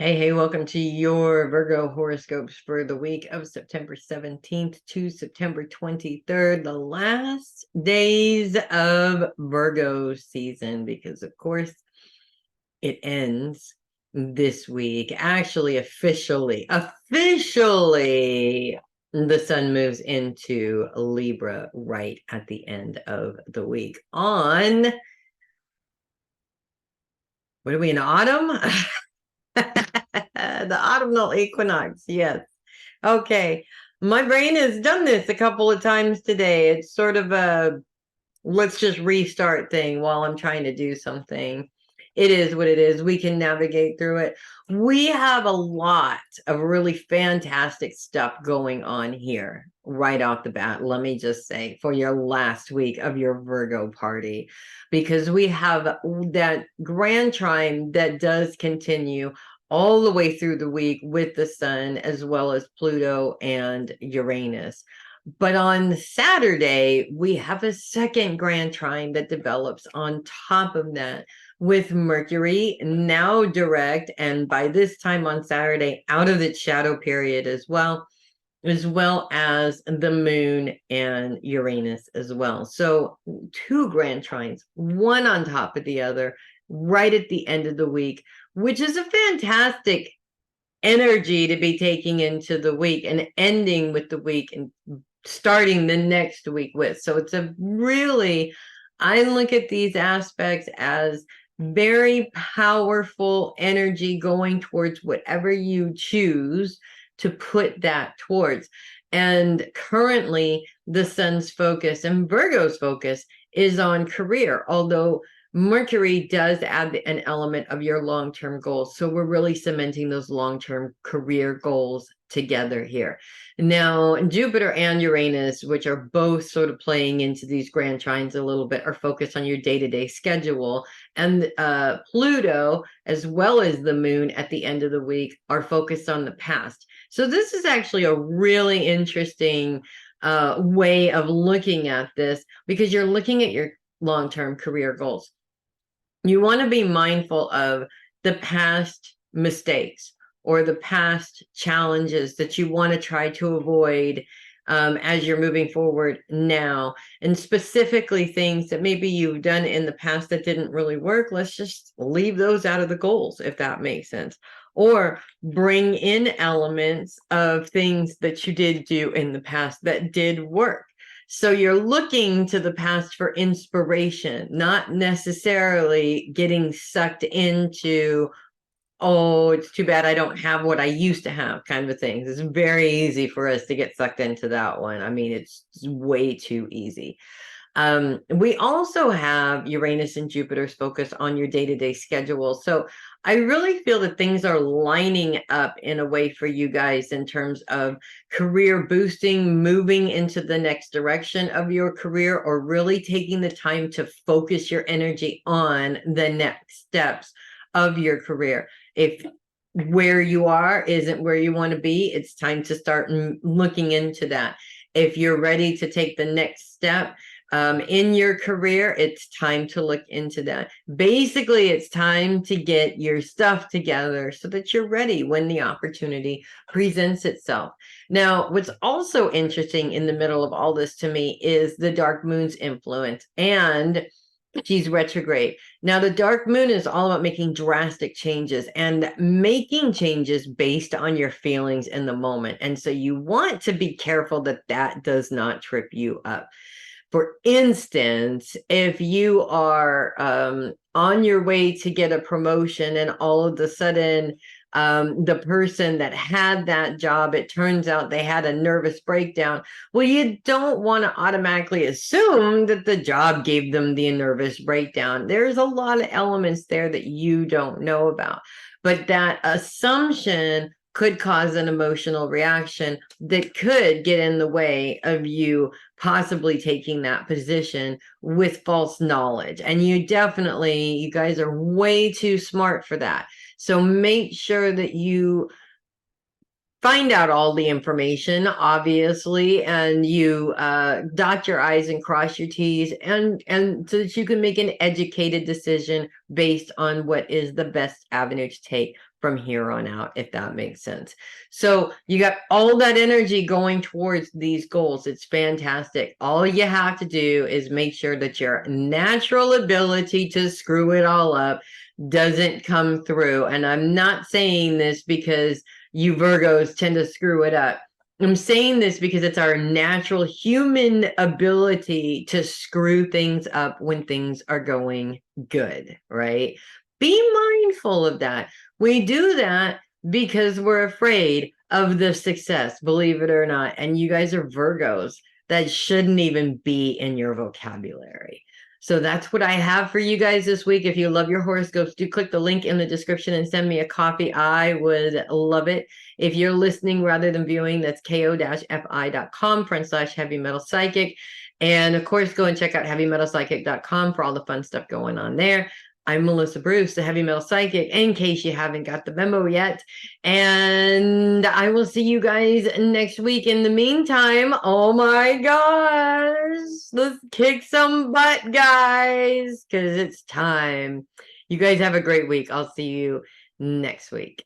Hey, welcome to your Virgo horoscopes for the week of September 17th to September 23rd, the last days of Virgo season, because of course it ends this week. Actually, officially, the sun moves into Libra right at the end of the week on, what are we in autumn? The autumnal equinox, yes. Okay. My brain has done this a couple of times today. It's sort of a let's just restart thing while I'm trying to do something. It is what it is. We can navigate through it. We have a lot of really fantastic stuff going on here right off the bat. Let me just say, for your last week of your Virgo party, because we have that grand trine that does continue all the way through the week with the sun, as well as Pluto and Uranus. But on Saturday, we have a second grand trine that develops on top of that, with Mercury now direct, and by this time on Saturday, out of its shadow period as well as the moon and Uranus as well. So two grand trines, one on top of the other, right at the end of the week, which is a fantastic energy to be taking into the week and ending with the week and starting the next week with. So it's a really, I look at these aspects as very powerful energy going towards whatever you choose to put that towards. And currently, the sun's focus and Virgo's focus is on career, although Mercury does add an element of your long-term goals. So we're really cementing those long-term career goals together here. Now, Jupiter and Uranus, which are both sort of playing into these grand trines a little bit, are focused on your day-to-day schedule. And Pluto, as well as the moon at the end of the week, are focused on the past. So this is actually a really interesting way of looking at this, because you're looking at your long-term career goals. You want to be mindful of the past mistakes or the past challenges that you want to try to avoid as you're moving forward now, and specifically things that maybe you've done in the past that didn't really work. Let's just leave those out of the goals, if that makes sense, or bring in elements of things that you did do in the past that did work. So you're looking to the past for inspiration, not necessarily getting sucked into, oh, it's too bad I don't have what I used to have, kind of things. It's very easy for us to get sucked into that one. I mean, it's way too easy. We also have Uranus and Jupiter's focus on your day-to-day schedule. So I really feel that things are lining up in a way for you guys in terms of career boosting, moving into the next direction of your career, or really taking the time to focus your energy on the next steps of your career. If where you are isn't where you want to be, it's time to start looking into that. If you're ready to take the next step in your career, it's time to look into that. Basically, it's time to get your stuff together so that you're ready when the opportunity presents itself. Now, what's also interesting in the middle of all this to me is the dark moon's influence, and she's retrograde. Now, the dark moon is all about making drastic changes and making changes based on your feelings in the moment. And so you want to be careful that that does not trip you up. For instance, if you are on your way to get a promotion and all of a sudden the person that had that job, it turns out they had a nervous breakdown. Well, you don't want to automatically assume that the job gave them the nervous breakdown. There's a lot of elements there that you don't know about. But that assumption could cause an emotional reaction that could get in the way of you possibly taking that position with false knowledge. And you guys are way too smart for that. So make sure that you find out all the information, obviously, and you dot your I's and cross your T's, and so that you can make an educated decision based on what is the best avenue to take from here on out, if that makes sense. So you got all that energy going towards these goals. It's fantastic. All you have to do is make sure that your natural ability to screw it all up doesn't come through. And I'm not saying this because you Virgos tend to screw it up. I'm saying this because it's our natural human ability to screw things up when things are going good, right? Be mindful of that. We do that because we're afraid of the success, believe it or not. And you guys are Virgos. That shouldn't even be in your vocabulary. So that's what I have for you guys this week. If you love your horoscopes, do click the link in the description and send me a copy. I would love it. If you're listening rather than viewing, that's ko-fi.com/heavy metal psychic. And of course, go and check out heavymetalpsychic.com for all the fun stuff going on there. I'm Melissa Bruce, the Heavy Metal Psychic, in case you haven't got the memo yet. And I will see you guys next week. In the meantime, oh my gosh, let's kick some butt, guys, because it's time. You guys have a great week. I'll see you next week.